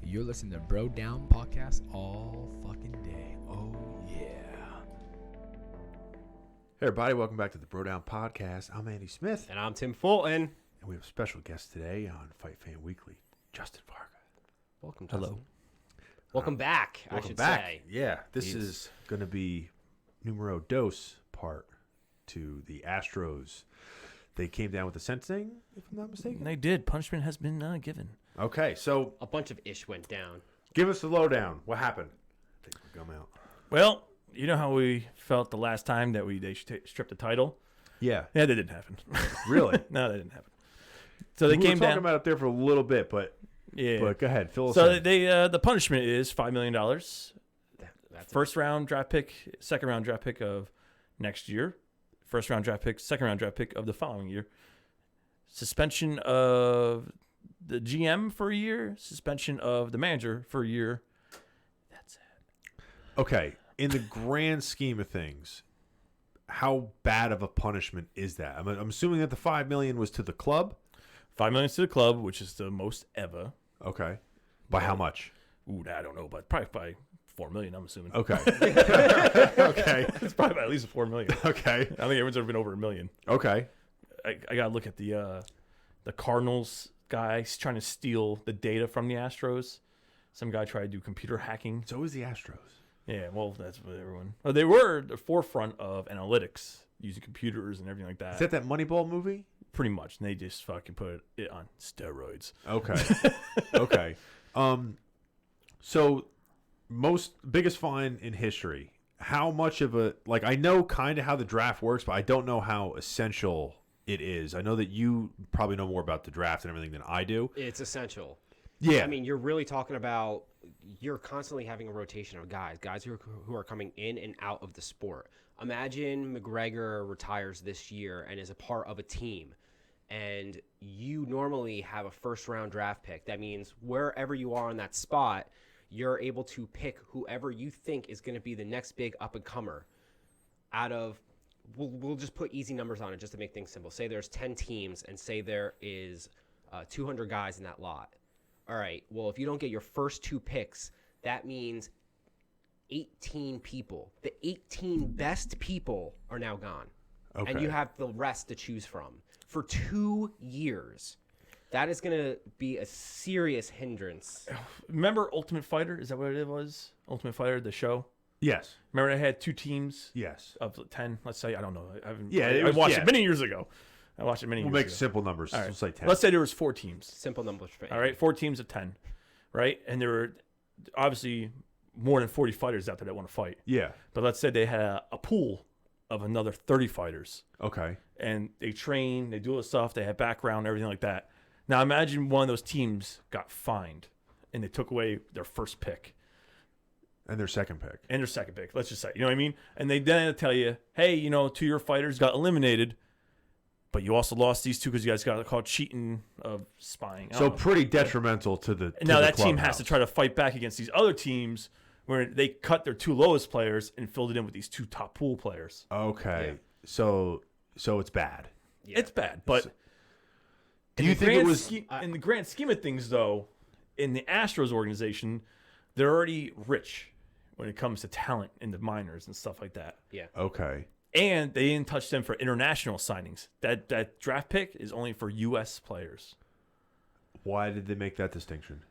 You're listening to Bro Down Podcast all fucking day. Oh, yeah. Hey, everybody. Welcome back to the Bro Down Podcast. I'm Andy Smith. And I'm Tim Fulton. And we have a special guest today on Fight Fan Weekly, Justin Varga. Welcome, Justin. Hello. Welcome back, I should say. Yeah, this is going to be numero dos part to the Astros. They came down with the sentencing, if I'm not mistaken. They did. Punishment has been given. Okay, so A bunch of ish went down. give us the lowdown. What happened? I think we'll come out. Well, you know how we felt the last time that they stripped the title? Yeah. Yeah, that didn't happen. Really? No, that didn't happen. So they we came were talking down. about it there for a little bit, but Yeah. go ahead. Fill us So in. they the punishment is $5 million. That's First round draft pick, second round draft pick of next year. First round draft pick, second round draft pick of the following year. Suspension of the GM for a year. Suspension of the manager for a year. That's it. Okay, in the grand scheme of things, how bad of a punishment is that? I'm assuming that the $5 million was to the club. $5 million to the club, which is the most ever. Okay, by how much? Ooh, I don't know, but probably by $4 million. I'm assuming. Okay, okay, It's probably by at least $4 million. okay, I think everyone's ever been over $1 million. okay. I gotta look at the Cardinals guy. He's trying to steal the data from the Astros. Some guy tried to do computer hacking. So is the Astros. Yeah, well, that's what everyone. Well, they were the forefront of analytics using computers and everything like that. Is that Moneyball movie? Pretty much, and they just fucking put it on steroids. Okay, okay. So biggest fine in history. How much of a I know kind of how the draft works, but I don't know how essential it is. I know that you probably know more about the draft and everything than I do. It's essential. Yeah, I mean, you're really talking about you're constantly having a rotation of guys who are coming in and out of the sport. Imagine McGregor retires this year and is a part of a team, and you normally have a first-round draft pick. That means wherever you are on that spot, you're able to pick whoever you think is going to be the next big up-and-comer out of we'll just put easy numbers on it just to make things simple. Say there's 10 teams and say there is 200 guys in that lot. All right, well, if you don't get your first two picks, that means 18 people. The 18 best people are now gone. okay. And you have the rest to choose from for 2 years. That is going to be a serious hindrance. Remember Ultimate Fighter? Is that what it was? Ultimate Fighter, the show. Yes, Remember they had two teams yes. of 10. Let's say I don't know. I haven't. Yeah, I watched it many years ago. I watched it many We'll years make ago. simple numbers. All right. We'll say 10. Let's say there was 4 teams. Simple numbers for All right, 4 teams of 10, right? And there were obviously more than 40 fighters out there that want to fight. Yeah. But let's say they had a pool of another 30 fighters, Okay. and they train, they do all this stuff, they have background, everything like that. Now imagine one of those teams got fined, and they took away their first pick And their second pick. and their second pick. Let's just say, you know what I mean? And they then tell you, hey, 2 of your fighters got eliminated, but you also lost these 2 because you guys got caught cheating of spying. I So don't know. pretty detrimental to the. And now that team has to try to fight back against these other teams where they cut their 2 lowest players and filled it in with these 2 top pool players. Okay. Yeah. So it's bad. Yeah. It's bad, but Do you think it was? in the grand scheme of things, though, in the Astros organization, they're already rich when it comes to talent in the minors and stuff like that. Yeah. Okay. And they didn't touch them for international signings. That draft pick is only for U.S. players. Why did they make that distinction?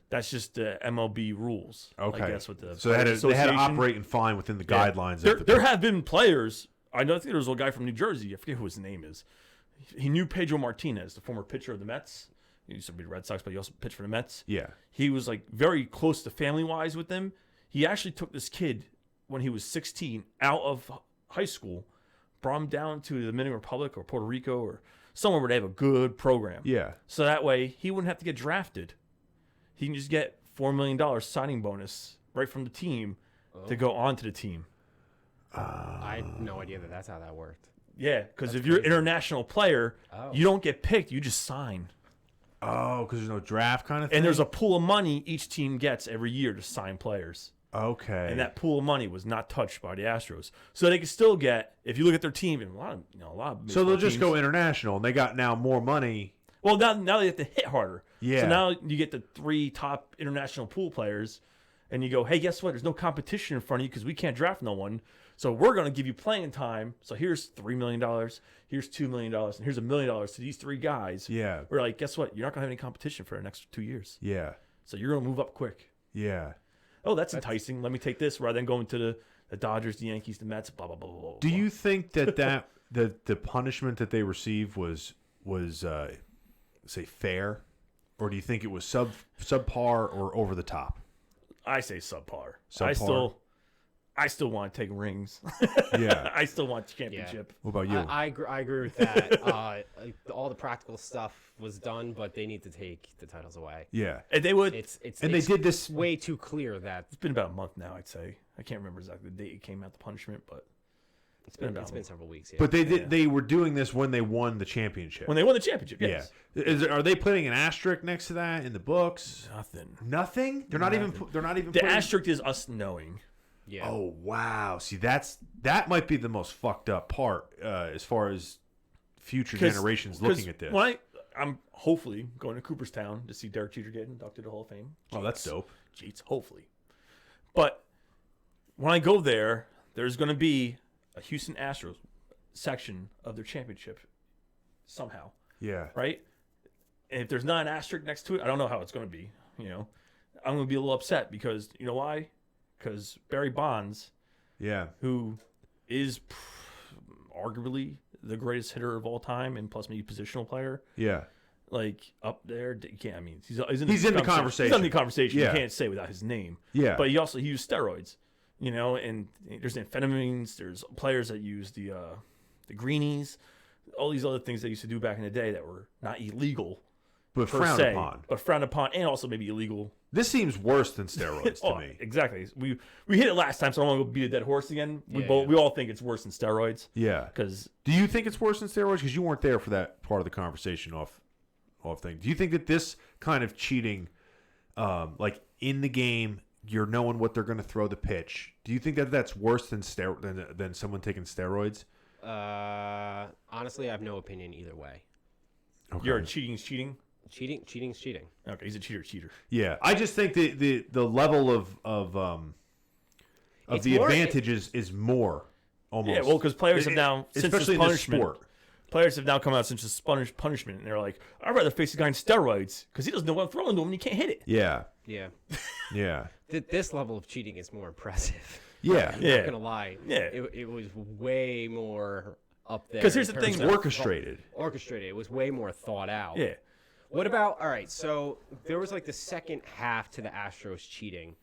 That's just the MLB rules. Okay. I guess with the So they had Players to Association. operate and fine within the guidelines. There, of the there have been players. I know. I think there was a guy from New Jersey. I forget who his name is. He knew Pedro Martinez, the former pitcher of the Mets. He used to be the Red Sox, but he also pitched for the Mets. Yeah. He was very close to family wise with them. He actually took this kid when he was 16 out of high school, brought him down to the Dominican Republic or Puerto Rico or somewhere where they have a good program. Yeah. So that way he wouldn't have to get drafted. He can just get $4 million signing bonus right from the team to go on to the team. I had no idea that's how that worked. Yeah, because if you're an international player, Oh. you don't get picked. You just sign. Oh, because there's no draft kind of thing. And there's a pool of money each team gets every year to sign players. Okay. And that pool of money was not touched by the Astros. So they can still get, if you look at their team, and a lot of So they'll just teams- go international, and they got now more money Well, now they have to hit harder. Yeah. So now you get the 3 top international pool players, and you go, hey, guess what? There's no competition in front of you because we can't draft no one. So we're going to give you playing time. So here's $3 million, here's $2 million, and here's $1 million to these 3 guys. Yeah. We're like, guess what? You're not going to have any competition for the next 2 years. Yeah. So you're going to move up quick. Yeah. Oh, that's enticing. Let me take this rather than going to the Dodgers, the Yankees, the Mets, blah, blah, blah, blah, blah. Do you think that the punishment that they received was say fair, or do you think it was subpar or over the top? I say subpar. Subpar? I still want to take rings. Yeah. I still want championship. What about you? I agree with that. All the practical stuff was done, but they need to take the titles away. Yeah. And they would. They did this way too clear that It's been about a month now, I'd say. I can't remember exactly the date it came out, the punishment, but it's been several weeks. Yeah. But they were doing this when they won the championship. when they won the championship, yes. Yeah. Are they putting an asterisk next to that in the books? Nothing. Nothing? They're not even The putting... asterisk is us knowing. yeah. Oh, wow. See, that might be the most fucked up part as far as future generations looking at this. When I'm hopefully going to Cooperstown to see Derek Jeter get inducted to the Hall of Fame. Oh, that's dope. Jeez, hopefully. But when I go there, there's going to be a Houston Astros section of their championship somehow, Yeah. right? And if there's not an asterisk next to it, I don't know how it's going to be. I'm going to be a little upset because, you know why? Because Barry Bonds, Yeah. who is arguably the greatest hitter of all time and plus maybe positional player, Yeah. like up there, you can't. I mean, he's in the He's in the conversation. He's in the conversation. Yeah. You can't say without his name. Yeah. But he used steroids, and there's amphetamines. There's players that use the greenies, all these other things they used to do back in the day that were not illegal But per frowned se, upon. but frowned upon, and also maybe illegal. This seems worse than steroids to Oh, me. exactly. We hit it last time, so I don't want to go beat a dead horse again. We Yeah. all think it's worse than steroids. Yeah. Because Do you think it's worse than steroids? Because you weren't there for that part of the conversation off thing. Do you think that this kind of cheating, like in the game, you're knowing what they're going to throw the pitch? Do you think that that's worse than than someone taking steroids? Honestly, I have no opinion either way. Okay. you're cheating's cheating. Cheating's cheating. Okay, he's a cheater. Yeah, I just think the level of It's the more- advantages is more almost. Yeah, well, because players have now since especially this in this punishment. sport. Players have now come out since this punishment, and they're like, I'd rather face a guy in steroids because he doesn't know what I'm throwing to him and he can't hit it. Yeah, Yeah. yeah, This level of cheating is more impressive. yeah. I'm Yeah. not gonna lie. Yeah. It was way more up there. 'Cause here's in the terms thing, of Orchestrated. Orchestrated. It was way more thought out. Yeah. What about? All right. So there was like the second half to the Astros cheating.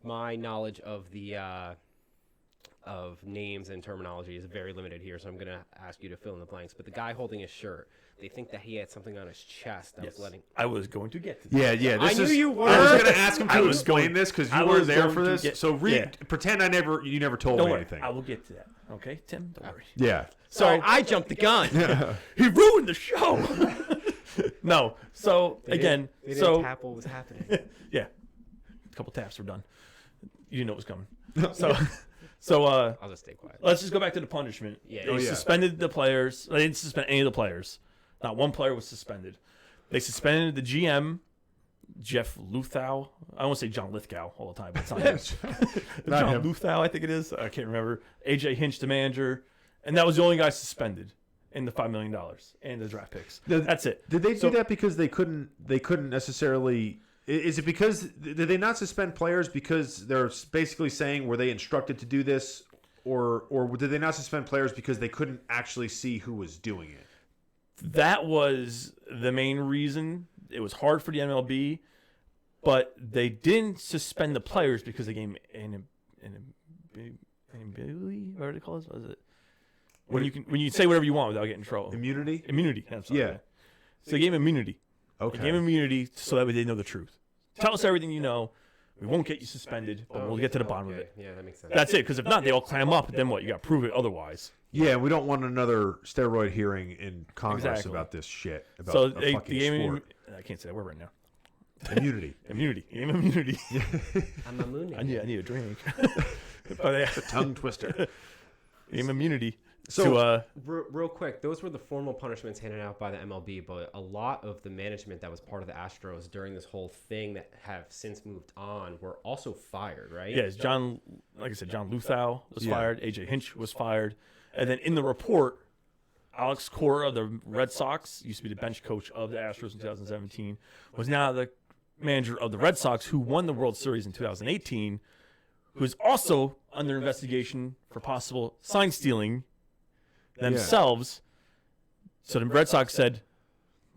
My knowledge of the of names and terminology is very limited here, so I'm gonna ask you to fill in the blanks. But the guy holding his shirt, they think that he had something on his chest that Yes. was letting. I was going to get to that. Yeah, yeah. I knew you were. I was going to ask him I to was explain going- this because I you were was there going for to this. get- So yeah. pretend you never told Don't me worry. anything. I will get to that. Okay, Tim? Don't worry. Yeah. So I jumped the gun. He ruined the show. No. So, They again, didn't so, tap what was happening. yeah. A couple taps were done. You didn't know it was coming. So, I'll just stay quiet. let's just go back to the punishment. Yeah. They Oh, yeah. suspended the players. They didn't suspend any of the players. Not one player was suspended. They suspended the GM, Jeff Luthow. I won't say John Lithgow all the time, but it's not him. Not John him. Luthow, I think it is. I can't remember. AJ Hinch, the manager. And that was the only guy suspended in the $5 million and the draft picks. That's it. Did they So- do that because they couldn't necessarily? Is it because did they not suspend players because they're basically saying were they instructed to do this, or did they not suspend players because they couldn't actually see who was doing it? That was the main reason. It was hard for the MLB, but they didn't suspend the players because they gave an ability. What do they call this? What is it? When you can say whatever you want without getting in trouble. Immunity. Immunity. That's what Yeah. I meant. So they gave him immunity. Okay. They gave him immunity so that way they know the truth. Tell us everything you know. We won't get you suspended, but we'll get to the bottom of Okay. it. Yeah, that makes sense. That's it. Because if not, they all clam up. Then what? You got to prove it otherwise. Yeah, we don't want another steroid hearing in Congress Exactly. about this shit. About So a they fucking gave him. sport. I can't say that word right now. Immunity. Immunity. He gave him immunity. I'm a moon. I need a drink. But Tongue twister. gave him immunity. So Real quick, those were the formal punishments handed out by the MLB, but a lot of the management that was part of the Astros during this whole thing that have since moved on were also fired, right? Yes, John Luthow was Yeah. fired. AJ Hinch was fired. And then in the report, Alex Cora of the Red Sox, used to be the bench coach of the Astros in 2017, was now the manager of the Red Sox, who won the World Series in 2018, who's also under investigation for possible sign stealing themselves. So the Red Sox said,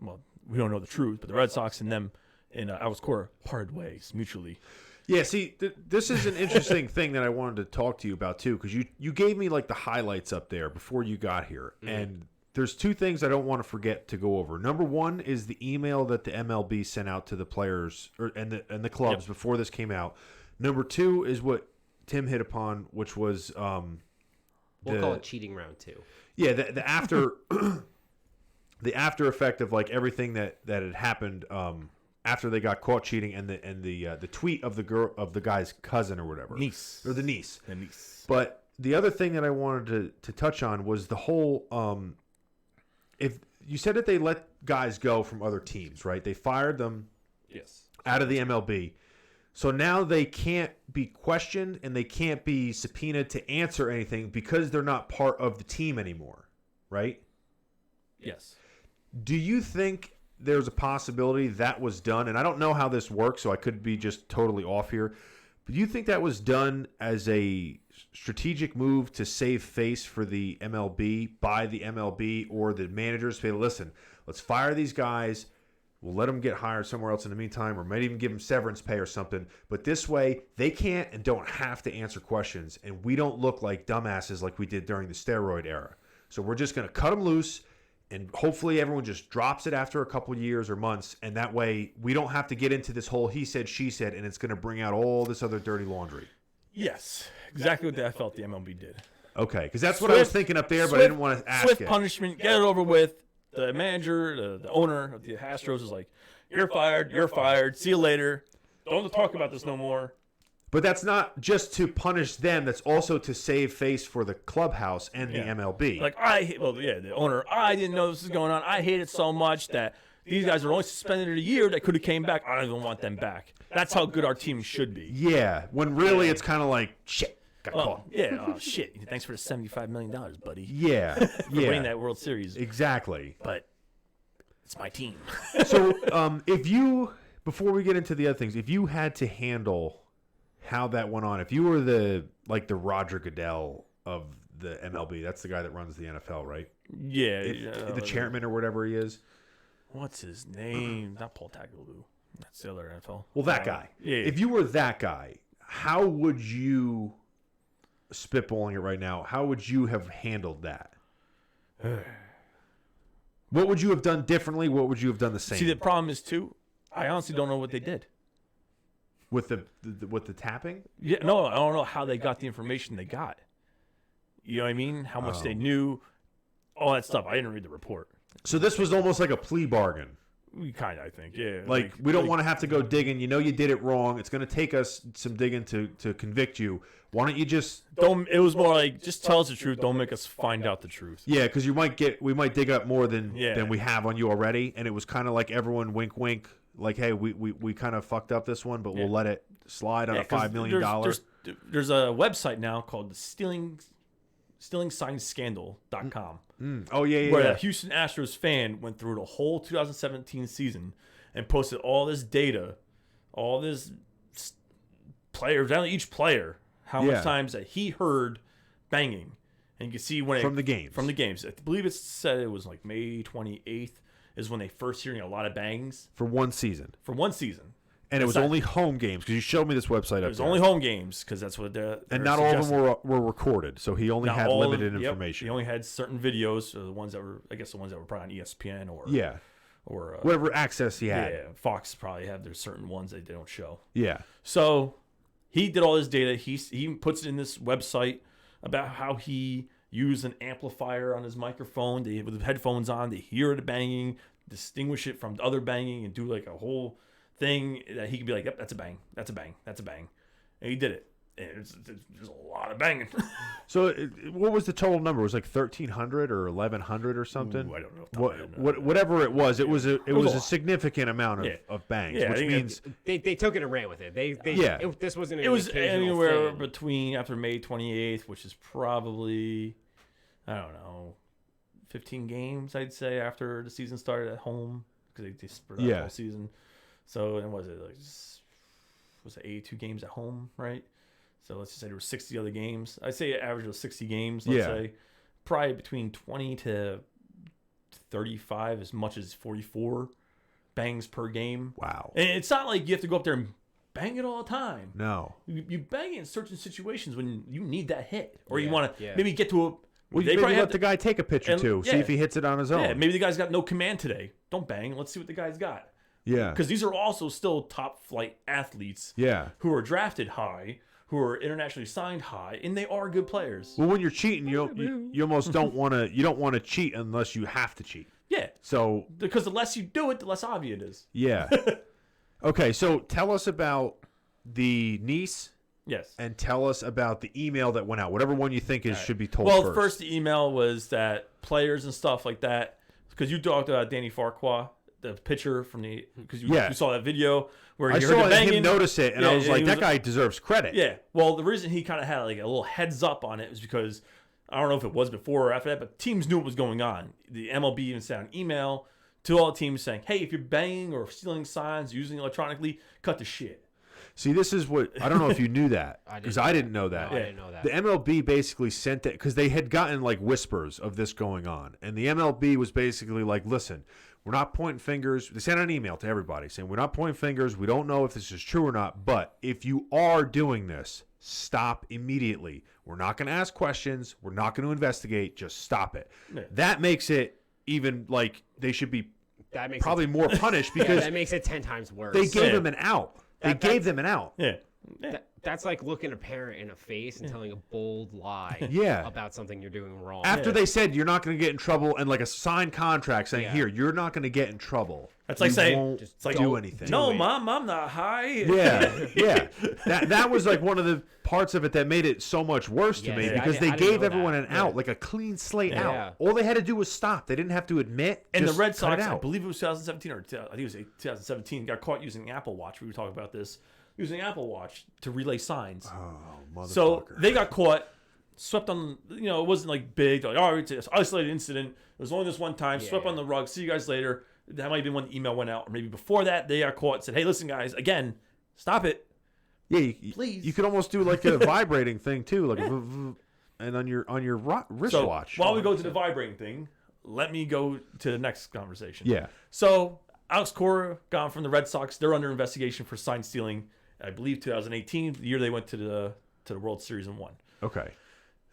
well, we don't know the truth, but the Red Sox and them and Alex Cora parted ways mutually. yeah, see, this is an interesting thing that I wanted to talk to you about too, because you gave me like the highlights up there before you got here, and there's two things I don't want to forget to go over. Number one is the email that the MLB sent out to the players and the clubs before this came out. Number two is what Tim hit upon, which was We'll call it cheating round 2. Yeah, the after the after effect of like everything that had happened after they got caught cheating, and the tweet of the guy's cousin or whatever, Niece. or the niece. The niece. But the other thing that I wanted to touch on was the whole if you said that they let guys go from other teams, right? They fired them Yes. out of the MLB. So now they can't be questioned and they can't be subpoenaed to answer anything because they're not part of the team anymore, right? Yes. Do you think there's a possibility that was done? And I don't know how this works, so I could be just totally off here. But do you think that was done as a strategic move to save face for the MLB by the MLB or the managers? Say, listen, let's fire these guys. We'll let them get hired somewhere else in the meantime, or might even give them severance pay or something. But this way, they can't and don't have to answer questions, and we don't look like dumbasses like we did during the steroid era. So we're just going to cut them loose, and hopefully everyone just drops it after a couple years or months, and that way we don't have to get into this whole he said, she said, and it's going to bring out all this other dirty laundry. Yes. Exactly what I felt the MLB did. Okay, because that's what I was thinking up there, but I didn't want to ask Swift it. punishment, get it over with. The manager, the owner of the Astros is like, you're fired, see you later. Don't talk about this no more. But that's not just to punish them. That's also to save face for the clubhouse and the MLB. Like, the owner, I didn't know this was going on. I hate it so much that these guys are only suspended a year that could have came back. I don't even want them back. That's how good our team should be. Yeah, when really it's kind of like, shit, got caught. Yeah, shit. Thanks for the $75 million, buddy. Yeah, For winning that World Series. exactly. But it's my team. So if you, before we get into the other things, if you had to handle how that went on, if you were the Roger Goodell of the MLB, that's the guy that runs the NFL, right? Yeah. The chairman or whatever he is. What's his name? Not Paul Tagliabue. That's the other NFL. Well, that guy. Yeah. If you were that guy, how would you, spitballing it right now, how would you have handled that? What would you have done differently? What would you have done the same? See, the problem is, too, I honestly don't know what they did. With the tapping? Yeah, no, I don't know how they got the information they got. You know what I mean? How much they knew, all that stuff. I didn't read the report. So this was almost like a plea bargain. We kind of, I think, yeah. Like we don't want to have to go digging. You know you did it wrong. It's going to take us some digging to convict you. Why don't you just... It was more like, just tell us the truth. Don't make us find out the truth. Yeah, because we might dig up more than Yeah. we have on you already. And it was kind of like everyone wink, wink. Like, hey, we kind of fucked up this one, but we'll let it slide on a $5 million. There's a website now called the StealingSignsScandal.com. Oh, yeah. Where a Houston Astros fan went through the whole 2017 season and posted all this data, all this players, down to each player, how much times that he heard banging. And you can see when From the games. From the games. I believe it said it was like May 28th is when they first hearing a lot of bangs. For one season. And it was only home games, because you showed me this website up there. It was only home games, because that's what they're And not all of them were recorded, so he only had limited Yep, information. he only had certain videos, the ones that were, I guess the ones that were probably on ESPN or or whatever access he had. Yeah, Fox probably have their certain ones that they don't show. Yeah. So he did all this data. He even puts it in this website about how he used an amplifier on his microphone. With the headphones on, they hear the banging, distinguish it from the other banging, and do like a whole thing that he could be like, yep, that's a bang, that's a bang, that's a bang. And he did it. And it's a lot of banging. So what was the total number? It was like 1,300 or 1,100 or something. Ooh, I don't know. Whatever it was, it was a lot. significant amount Yeah. of bangs, Yeah, I which think means They took it and ran with it. This wasn't. It was occasional anywhere thing. between after May 28th, which is probably, I don't know, 15 games, I'd say, after the season started at home, because they spread out the whole season. So, and was it 82 games at home, right? So let's just say there were 60 other games. I'd say it average was 60 games, let's say. Probably between 20 to 35, as much as 44 bangs per game. wow. And it's not like you have to go up there and bang it all the time. No. You bang it in certain situations when you need that hit. Or you Yeah, want to yeah. maybe get to a... Well, they you probably maybe have let the guy take a pitch or and- two, see yeah. if he hits it on his own. Yeah, maybe the guy's got no command today. Don't bang. Let's see what the guy's got. Yeah. Because these are also still top flight athletes Yeah. who are drafted high, who are internationally signed high, and they are good players. Well, when you're cheating, you almost don't want to. You don't want to cheat unless you have to cheat. Yeah, So because the less you do it, the less obvious it is. yeah. Okay, so tell us about the niece, Yes. and tell us about the email that went out. Whatever one you think should be told Well, first. first the email was that players and stuff like that, because you talked about Danny Farquhar, the pitcher from the, because you saw that video where I you heard saw the banging. him notice it, and I was like, he that guy deserves credit. Yeah. Well, the reason he kind of had like a little heads up on it was because I don't know if it was before or after that, but teams knew what was going on. The MLB even sent an email to all teams saying, "Hey, if you're banging or stealing signs using electronically, cut the shit." See, this is what I don't know if you knew that I because didn't I know didn't know that. No, I didn't know that. The MLB basically sent it because they had gotten like whispers of this going on, and the MLB was basically like, "Listen, we're not pointing fingers." They sent an email to everybody saying, "We're not pointing fingers. We don't know if this is true or not, but if you are doing this, stop immediately. We're not going to ask questions. We're not going to investigate. Just stop it." Yeah. That makes it even like they should be That makes probably it, more punished yeah, because that makes it 10 times worse. they gave Yeah. him an out. They That- gave them an out. Yeah. That's like looking a parent in the face and telling a bold lie Yeah. about something you're doing wrong. After they said you're not going to get in trouble and like a signed contract saying, Yeah. "Here, you're not going to get in trouble." That's like You saying, won't Just it's like, do don't anything. "No, it. mom, I'm not high." Yeah, yeah. That was like one of the parts of it that made it so much worse to Yeah, me yeah, because I they didn't gave know everyone that. an out, like a clean slate Yeah. out. All they had to do was stop. They didn't have to admit. And the just Red cut Sox, it I out. believe it was 2017 or I think it was 2017, got caught using the Apple Watch. We were talking about this, using Apple Watch to relay signs. Oh, motherfucker. So they got caught, swept on. It wasn't like big. Like, oh, it's an isolated incident. It was only this one time. Swept Yeah. on the rug. See you guys later. That might have been when the email went out, or maybe before that they got caught. Said, "Hey, listen, guys, again, stop it." yeah, Please. you could almost do like a vibrating thing too, like and on your So wristwatch. while we go to the vibrating thing, let me go to the next conversation. Yeah. So Alex Cora gone from the Red Sox. They're under investigation for sign stealing. I believe 2018, the year they went to the World Series and won. Okay.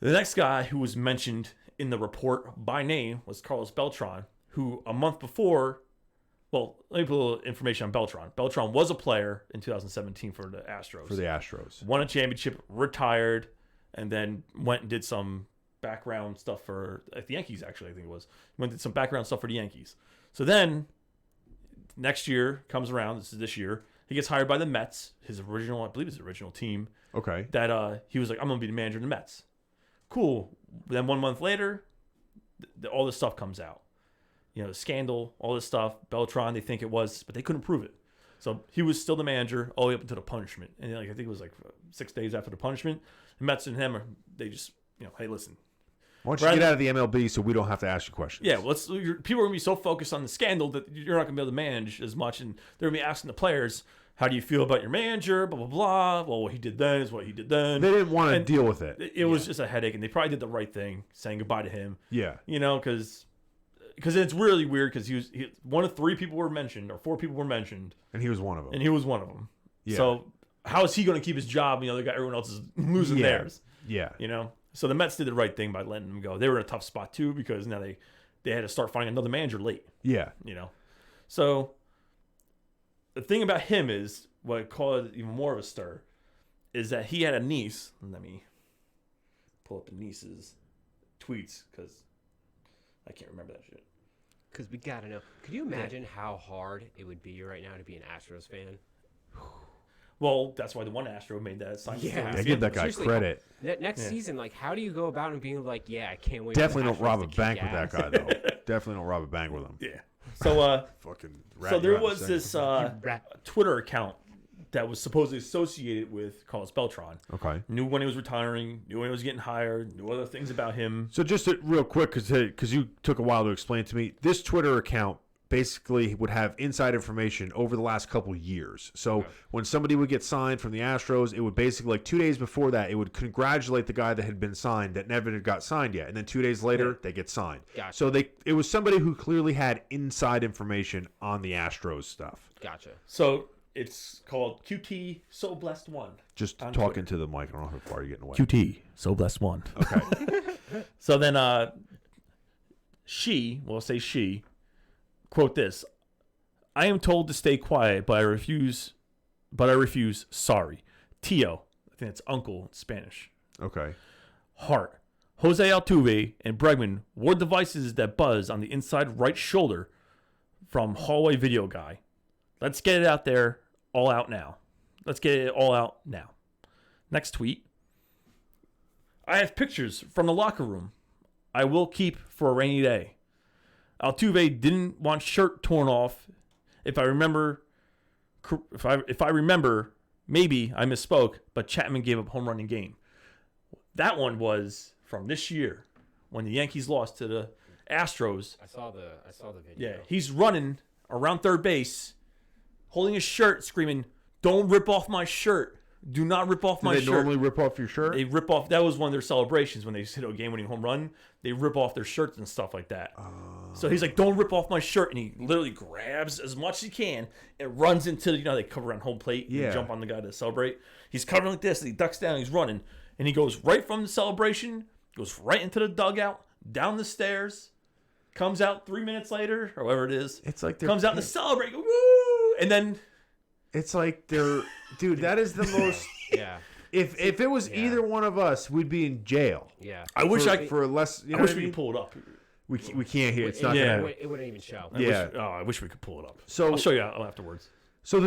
The next guy who was mentioned in the report by name was Carlos Beltran, who a month before, well, let me put a little information on Beltran. Beltran was a player in 2017 for the Astros. For the Astros. Won a championship, retired, and then went and did some background stuff for the Yankees, actually, I think it was. Went and did some background stuff for the Yankees. So then, next year comes around, this year, he gets hired by the Mets, his original, I believe his original team, Okay. that he was like, I'm going to be the manager of the Mets. Cool. Then 1 month later, all this stuff comes out. The scandal, all this stuff. Beltran, they think it was, but they couldn't prove it. So he was still the manager all the way up until the punishment. And I think it was like 6 days after the punishment. The Mets and him, they just, hey, listen. Why don't you get out of the MLB so we don't have to ask you questions? Yeah, people are going to be so focused on the scandal that you're not going to be able to manage as much. And they're going to be asking the players, how do you feel about your manager? Blah, blah, blah. Well, what he did then is what he did then. They didn't want to deal with it. It was just a headache. And they probably did the right thing, saying goodbye to him. Yeah. Because it's really weird because he one of 3 people were mentioned or 4 people were mentioned, And he was one of them. and he was one of them. Yeah. So how is he going to keep his job? Everyone else is losing theirs. Yeah. So the Mets did the right thing by letting him go. They were in a tough spot too because now they had to start finding another manager late. Yeah. So the thing about him is what caused even more of a stir is that he had a niece. Let me pull up the niece's tweets because I can't remember that shit. Because we got to know. Could you imagine how hard it would be right now to be an Astros fan? Well, that's why the one Astro made that sign. Yeah. I give that guy Seriously, credit. Next season, like, how do you go about and being like, yeah, I can't wait. Definitely for don't the rob Astros a to bank kick with that ass. guy, though. Definitely don't rob a bank with him. Yeah. So, Fucking. so there was this Twitter account that was supposedly associated with Carlos Beltran. Okay. Knew when he was retiring, knew when he was getting hired, knew other things about him. So just real quick, because you took a while to explain to me, this Twitter account basically would have inside information over the last couple years. So when somebody would get signed from the Astros, it would basically, like 2 days before that, it would congratulate the guy that had been signed that never had got signed yet. And then 2 days later, they get signed. Gotcha. So it was somebody who clearly had inside information on the Astros stuff. Gotcha. So it's called QT So Blessed One. Just On talking to the mic. I don't know how far you're getting away. QT So Blessed One. Okay. So then she, quote this: I am told to stay quiet, but I refuse. Sorry. Tio, I think it's uncle in Spanish. Okay. Hart. Jose Altuve and Bregman wore devices that buzz on the inside right shoulder from hallway video guy. Let's get it out there, all out now. Let's get it all out now. Next tweet. I have pictures from the locker room. I will keep for a rainy day. Altuve didn't want shirt torn off. If I remember, maybe I misspoke, but Chapman gave up home run in game. That one was from this year when the Yankees lost to the Astros. I saw the video. Yeah, he's running around third base, holding his shirt, screaming, "Don't rip off my shirt! Do not rip off my Do they shirt!" normally rip off your shirt? They rip off. That was one of their celebrations when they hit a game-winning home run. They rip off their shirts and stuff like that. So he's like, "Don't rip off my shirt," and he literally grabs as much as he can and runs into they cover on home plate. Yeah. And jump on the guy to celebrate. He's covering like this, and he ducks down. He's running, and he goes right from the celebration, goes right into the dugout, down the stairs, comes out 3 minutes later, or whatever it is. It's like comes out to celebrate, go, woo, and then it's like they're dude. That is the most. Yeah. If it was either one of us, we'd be in jail. Yeah. I wish for less. You know I wish what we I mean? could pull it up. We can't hear. It's not Yeah. gonna. It wouldn't even show. I wish we could pull it up. So- I'll show you afterwards. So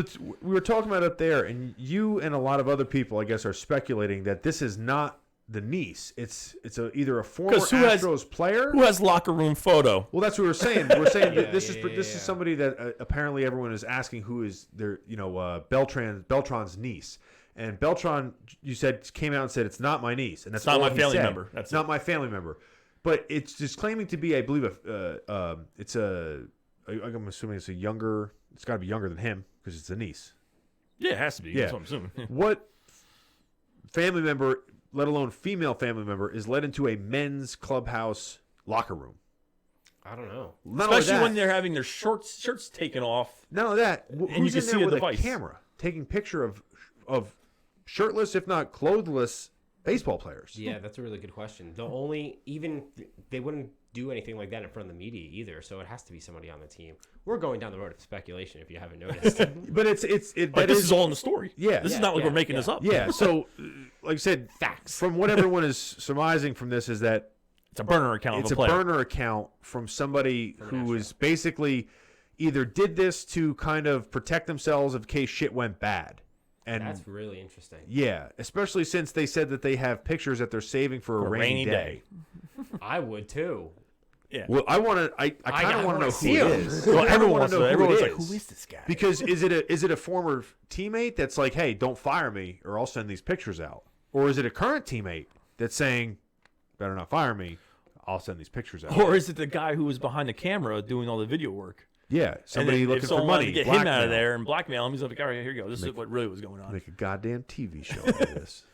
we were talking about it there, and you and a lot of other people, I guess, are speculating that this is not the niece. It's either a former 'Cause who has- Astros player. Who has locker room photo? Well, that's what we're saying. We're saying that this yeah. is somebody that apparently everyone is asking who is their Beltran's niece. And Beltran, you said, came out and said it's not my niece, and that's It's not all my he family said. member. That's not my family member. But it's just claiming to be, I believe, I'm assuming it's a younger. It's got to be younger than him because it's a niece. Yeah, it has to be. Yeah. That's what I'm assuming. What family member, let alone female family member, is led into a men's clubhouse locker room? I don't know. Not only Especially that, when they're having their shirts taken off. Not only that, you who's can in see there a with device. a camera taking picture of shirtless, if not clothless, baseball players? Yeah, that's a really good question. They wouldn't do anything like that in front of the media either, so it has to be somebody on the team. We're going down the road of speculation if you haven't noticed. But it's Like, this is all in the story. Yeah. This is Yeah, not like we're yeah, making yeah. this up. Yeah, so like I said, Facts. from what everyone is surmising from this is that It's a burner account it's of a a player. burner account from somebody an who Astro. is basically either did this to kind of protect themselves in case shit went bad. And That's really interesting. yeah, especially since they said that they have pictures that they're saving for a rainy day. I would too. Yeah. Well, I kind of want to know who see it 'em. is. Well, I kinda everyone wanna wants to. know who Everyone's it like, is. who is this guy? Because is it a former teammate that's like, hey, don't fire me or I'll send these pictures out? Or is it a current teammate that's saying, better not fire me, I'll send these pictures out? Or is it the guy who was behind the camera doing all the video work? Yeah, somebody and then looking if for someone wanted money, to get him out blackmail. of there and blackmail him, he's like, all right, here you go. This is what really was going on. Make a goddamn TV show out of this.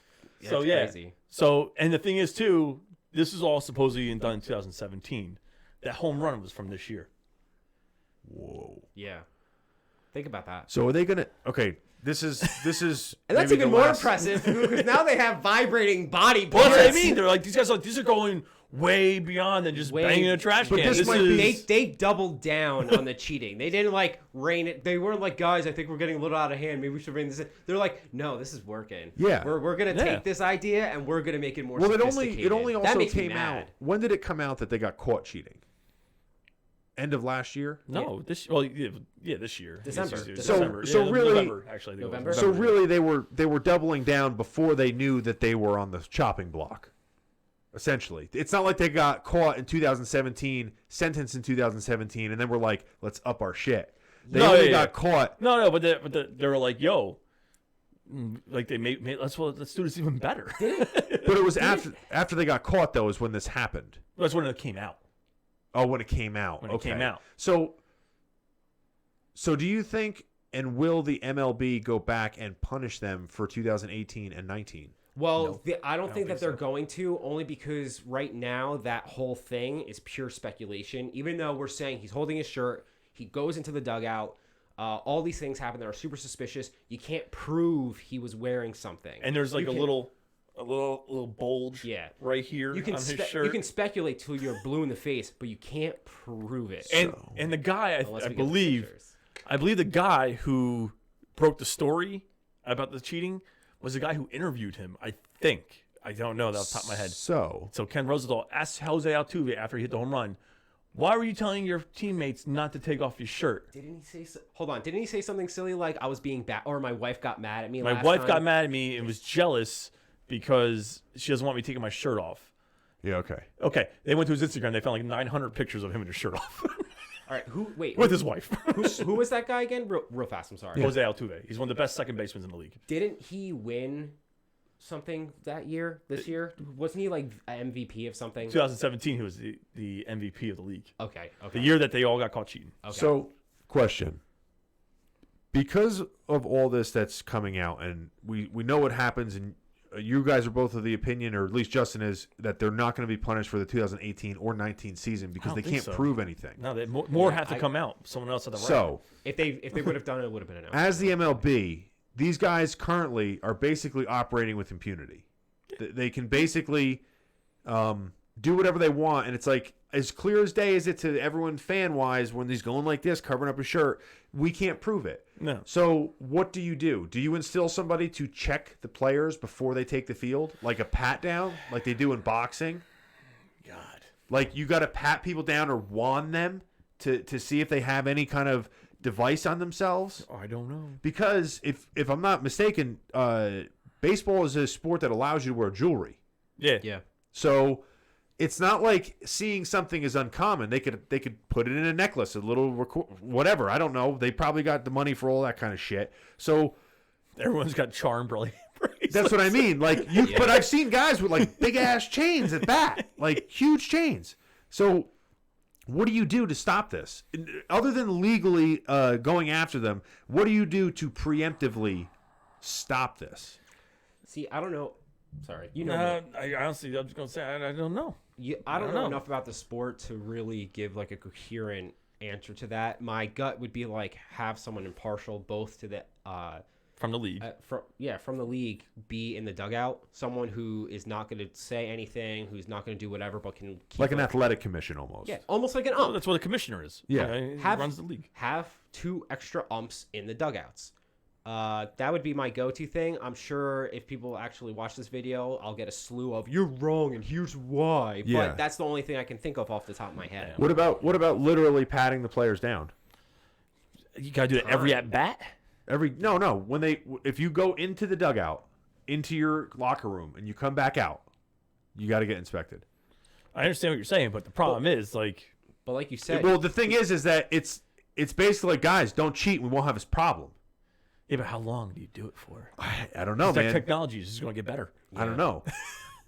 So That's yeah. crazy. So and the thing is too, this is all supposedly done in 2017. That home run was from this year. Whoa. Yeah. Think about that. So are they gonna? Okay, this is And that's maybe even the more last- impressive because now they have vibrating body Well, parts. that's what I mean. They're like these are going way beyond than just Way- banging a trash But can. this This might is be- They doubled down on the cheating. They didn't like rein it. They weren't like, guys, I think we're getting a little out of hand. Maybe we should rein this in. They're like, no, this is working. Yeah. We're gonna Yeah. take this idea and we're gonna make it more Well, it sophisticated. only That also makes me came mad. out. When did it come out that they got caught cheating? end of last year? No, this this year. December. This year. December. So really- November, actually. I think it was. November? So really, they were doubling down before they knew that they were on the chopping block. Essentially, it's not like they got caught in 2017, sentenced in 2017, and then we're like, let's up our shit. They only got caught. No, but they were like, yo, like they made let's do this even better. But it was after they got caught though is when this happened. That's when it came out. Oh, when it came out. When it came out. So do you think and will the MLB go back and punish them for 2018 and 19? Well, I don't think think that they're so. going to, only because right now that whole thing is pure speculation. Even though we're saying he's holding his shirt, he goes into the dugout, all these things happen that are super suspicious. You can't prove he was wearing something. And there's like a little bulge right here You can on his shirt. you can speculate till you're blue in the face, but you can't prove it. And the guy, Unless I we get the believe pictures. the guy who broke the story about the cheating was the guy who interviewed him. I think. I don't know that off the top of my head. So Ken Rosenthal asked Jose Altuve after he hit the home run, "Why were you telling your teammates not to take off your shirt?" Didn't he say? Hold on. Didn't he say something silly like I was being bad, or my wife got mad at me? My wife got mad at me and was jealous because she doesn't want me taking my shirt off. yeah, okay. Okay, they went to his Instagram. They found like 900 pictures of him with his shirt off All right. with his wife. Who was that guy again? Real fast. I'm sorry. Jose Altuve. He's one of the best second basemen in the league. Didn't he win something that year? This year, wasn't he like MVP of something? 2017, he was the MVP of the league. Okay. The year that they all got caught cheating. Okay. So, question. Because of all this that's coming out, and we know what happens, and you guys are both of the opinion, or at least Justin is, that they're not going to be punished for the 2018 or 19 season because they don't think can't so. prove anything. No, more have to come out. Someone else had the right. So, if they would have done it, it would have been announced. as the MLB, these guys currently are basically operating with impunity. They can basically do whatever they want, and it's like as clear as day is it to everyone fan-wise when he's going like this, covering up his shirt. We can't prove it. No. So what do? Do you instill somebody to check the players before they take the field, like a pat down, like they do in boxing? God. Like you got to pat people down or wand them to see if they have any kind of device on themselves? Oh, I don't know. Because if I'm not mistaken, baseball is a sport that allows you to wear jewelry. Yeah. Yeah. So it's not like seeing something is uncommon. They could put it in a necklace, a little whatever. I don't know. They probably got the money for all that kind of shit. So Everyone's got charm bracelets. that's what I mean. Like but I've seen guys with like big ass chains at bat, like huge chains. So what do you do to stop this? Other than legally going after them, what do you do to preemptively stop this? See, I don't know. Sorry, you know. I honestly, I'm just gonna say I don't know. I don't know enough about the sport to really give like a coherent answer to that. My gut would be like have someone impartial, both to the From the league. from the league, be in the dugout. Someone who is not going to say anything, who's not going to do whatever, but can keep Like an athletic commission almost. Yeah, almost like an Well, ump. that's what a commissioner is. Yeah. He Have- runs the league. Have 2 extra umps in the dugouts. That would be my go-to thing. I'm sure if people actually watch this video, I'll get a slew of "you're wrong" and here's why. Yeah. But that's the only thing I can think of off the top of my head. What about literally patting the players down? You gotta do it every at bat. No. If you go into the dugout, into your locker room, and you come back out, you got to get inspected. I understand what you're saying, but the problem is like, But like you said, Well, the thing is that it's basically like, guys, don't cheat. We won't have this problem. yeah, but how long do you do it for? I don't know, That man. technology is just gonna get better. I don't know.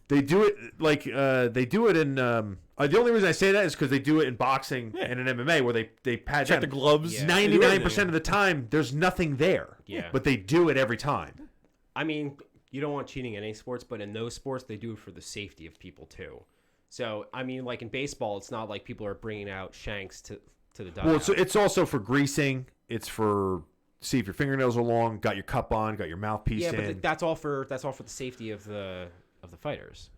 They do it like they do it in. The only reason I say that is because they do it in boxing and in MMA, where they pat Check down. the gloves. Yeah. 99% of the time, there's nothing there. Yeah. But they do it every time. I mean, you don't want cheating in any sports, but in those sports, they do it for the safety of people too. So, I mean, like in baseball, it's not like people are bringing out shanks to the dugout. Well, it's also for greasing. It's for see if your fingernails are long, got your cup on, got your mouthpiece yeah, in. but that's all for the safety of the fighters.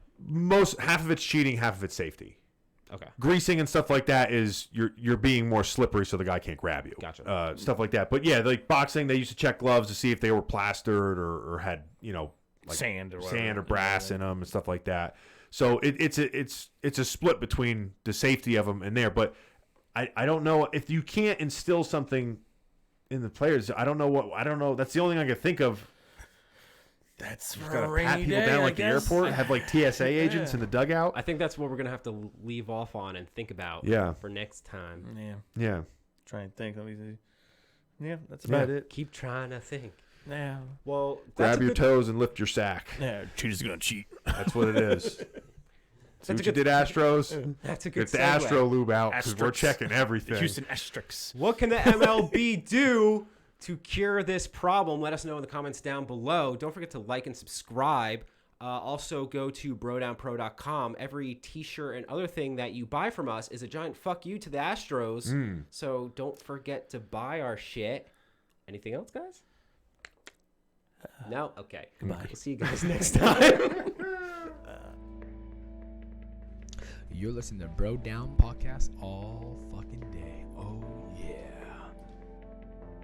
Half of it's cheating, half of it's safety. Okay. Greasing and stuff like that is you're being more slippery so the guy can't grab you. Gotcha. Stuff like that. But yeah, like boxing, they used to check gloves to see if they were plastered or had like Sand or whatever. brass in them and stuff like that. So it's a split between the safety of them and there. But I don't know if you can't instill something in the players. I don't know. That's the only thing I can think of. That's Just for gotta a rainy pat people day, down I like the guess. airport. Have like TSA agents in the dugout. I think that's what we're gonna have to leave off on and think about. Yeah. For next time. Yeah. Yeah. Try and think. Let me see. Yeah, that's about it. Keep trying to think. Yeah. Well, Grab your toes and lift your sack. Yeah. Cheaters gonna cheat. That's what it is. See what you did, Astros? That's a good Get the segue. Astro lube out because we're Asterix. checking everything. Houston Asterix. What can the MLB do to cure this problem? Let us know in the comments down below. Don't forget to like and subscribe. Also, go to brodownpro.com. Every t-shirt and other thing that you buy from us is a giant fuck you to the Astros. So don't forget to buy our shit. Anything else, guys? No? Okay. Goodbye. We'll see you guys next time. You're listening to Bro Down Podcast all fucking day.